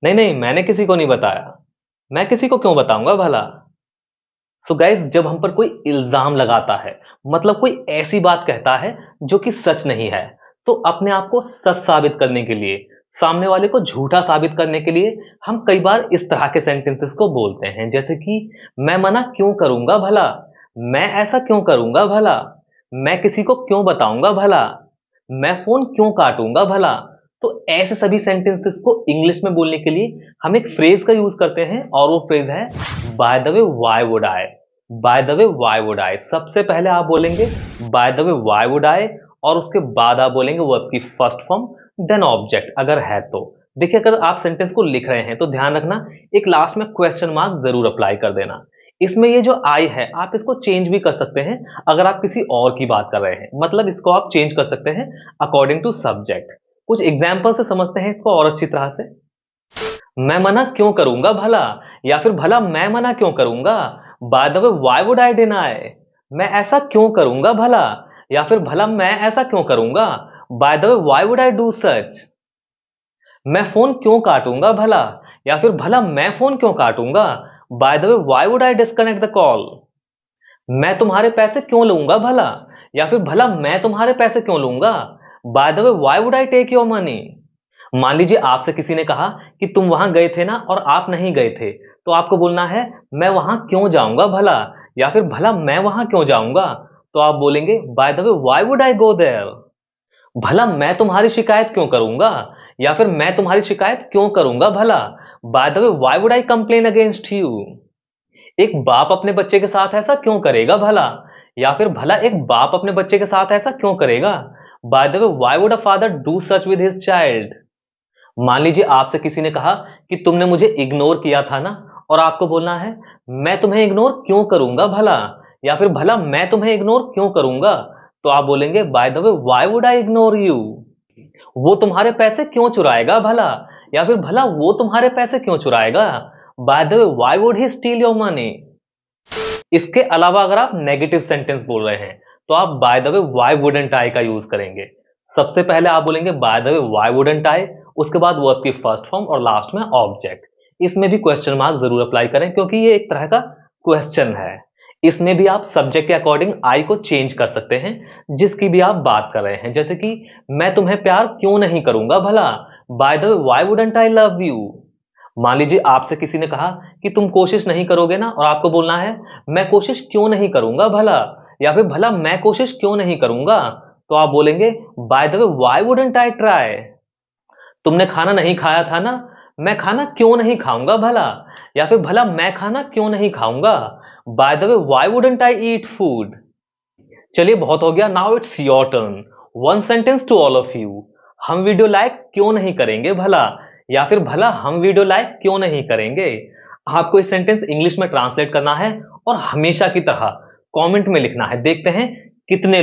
नहीं नहीं, मैंने किसी को नहीं बताया। मैं किसी को क्यों बताऊंगा भला? सो गाइस, जब हम पर कोई इल्जाम लगाता है, मतलब कोई ऐसी बात कहता है जो कि सच नहीं है, तो अपने आप को सच साबित करने के लिए, सामने वाले को झूठा साबित करने के लिए हम कई बार इस तरह के सेंटेंसेस को बोलते हैं, जैसे कि मैं मना क्यों करूंगा भला, मैं ऐसा क्यों करूंगा भला, मैं किसी को क्यों बताऊंगा भला, मैं फोन क्यों काटूंगा भला। तो ऐसे सभी सेंटेंसेस को इंग्लिश में बोलने के लिए हम एक फ्रेज का यूज करते हैं, और वो फ्रेज है bye the way why would I. Bye the way why would आई, सबसे पहले आप बोलेंगे by the way why would आई, और उसके बाद आप बोलेंगे वर्ब की फर्स्ट फॉर्म, देन ऑब्जेक्ट अगर है तो। देखिए, अगर आप सेंटेंस को लिख रहे हैं तो ध्यान रखना, एक लास्ट में क्वेश्चन मार्क जरूर अप्लाई कर देना। इसमें ये जो आई है, आप इसको चेंज भी कर सकते हैं अगर आप किसी और की बात कर रहे हैं, मतलब इसको आप चेंज कर सकते हैं अकॉर्डिंग टू सब्जेक्ट। कुछ एग्जाम्पल से समझते हैं इसको और अच्छी तरह से। मैं मना क्यों करूंगा भला, या फिर भला मैं मना क्यों करूंगा, bye the way why would I deny. मैं ऐसा क्यों करूंगा भला, या फिर भला मैं ऐसा क्यों करूंगा, bye the way why would I do such. मैं फोन क्यों काटूंगा भला, या फिर भला मैं फोन क्यों काटूंगा, by the way why would I disconnect the call. मैं तुम्हारे पैसे क्यों लूंगा भला, या फिर भला मैं तुम्हारे पैसे क्यों लूंगा, by the way why would I take your money. मान लीजिए आपसे किसी ने कहा कि तुम वहां गए थे ना और आप नहीं गए थे, तो आपको बोलना है मैं वहां क्यों जाऊंगा भला, या फिर भला मैं वहां क्यों जाऊंगा। तो आप बोलेंगे by the way why would I go there. भला मैं तुम्हारी शिकायत क्यों करूंगा, या फिर मैं तुम्हारी शिकायत क्यों करूंगा भला, bye the way why would I complain against you. एक बाप अपने बच्चे के साथ ऐसा क्यों करेगा भला, या फिर भला एक बाप अपने बच्चे के साथ ऐसा क्यों करेगा, bye the way why would a father do such with his child. मान लीजिए आपसे किसी ने कहा कि तुमने मुझे इग्नोर किया था ना, और आपको बोलना है मैं तुम्हें इग्नोर क्यों करूंगा भला, या फिर भला मैं तुम्हें इग्नोर क्यों करूंगा। तो आप बोलेंगे by the way why would I ignore you. वो तुम्हारे पैसे क्यों चुराएगा भला, या फिर भला वो तुम्हारे पैसे क्यों चुराएगा, by the way why would he steal your money. इसके अलावा अगर आप नेगेटिव सेंटेंस बोल रहे हैं तो आप by the way why wouldn't I का यूज करेंगे। सबसे पहले आप बोलेंगे by the way why wouldn't I, उसके बाद वर्ब की फर्स्ट फॉर्म और लास्ट में ऑब्जेक्ट। इसमें भी क्वेश्चन मार्क जरूर अप्लाई करें, क्योंकि ये एक तरह का क्वेश्चन है। इसमें भी आप सब्जेक्ट के अकॉर्डिंग आई को चेंज कर सकते हैं, जिसकी भी आप बात कर रहे हैं, जैसे कि मैं तुम्हें प्यार क्यों नहीं करूंगा भला, bye the way why wouldn't I love you. मान लीजिए आपसे किसी ने कहा कि तुम कोशिश नहीं करोगे ना, और आपको बोलना है मैं कोशिश क्यों नहीं करूंगा भला, या फिर भला मैं कोशिश क्यों नहीं करूंगा। तो आप बोलेंगे by the way why wouldn't I try. तुमने खाना नहीं खाया था ना, मैं खाना क्यों नहीं खाऊंगा भला, या फिर भला मैं खाना क्यों नहीं खाऊंगा, by the way why wouldn't I eat food. चलिए बहुत हो गया, now it's your turn. One sentence to all of you. हम वीडियो लाइक क्यों नहीं करेंगे भला, या फिर भला हम वीडियो लाइक क्यों नहीं करेंगे। आपको इस सेंटेंस इंग्लिश में ट्रांसलेट करना है और हमेशा की तरह कमेंट में लिखना है। देखते हैं कितने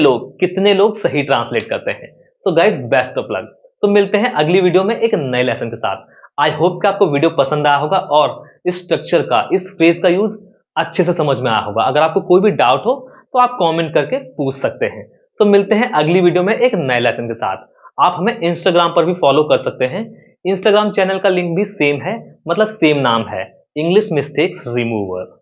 लोग सही ट्रांसलेट करते हैं। तो गाइस, बेस्ट ऑफ लक। तो मिलते हैं अगली वीडियो में एक नए लेसन के साथ। आई होप कि आपको वीडियो पसंद आया होगा और इस स्ट्रक्चर का, इस फ्रेज का यूज अच्छे से समझ में आया होगा। अगर आपको कोई भी डाउट हो तो आप कमेंट करके पूछ सकते हैं। तो मिलते हैं अगली वीडियो में एक नए लेसन के साथ। आप हमें इंस्टाग्राम पर भी फॉलो कर सकते हैं। इंस्टाग्राम चैनल का लिंक भी सेम है, मतलब सेम नाम है, इंग्लिश मिस्टेक्स रिमूवर।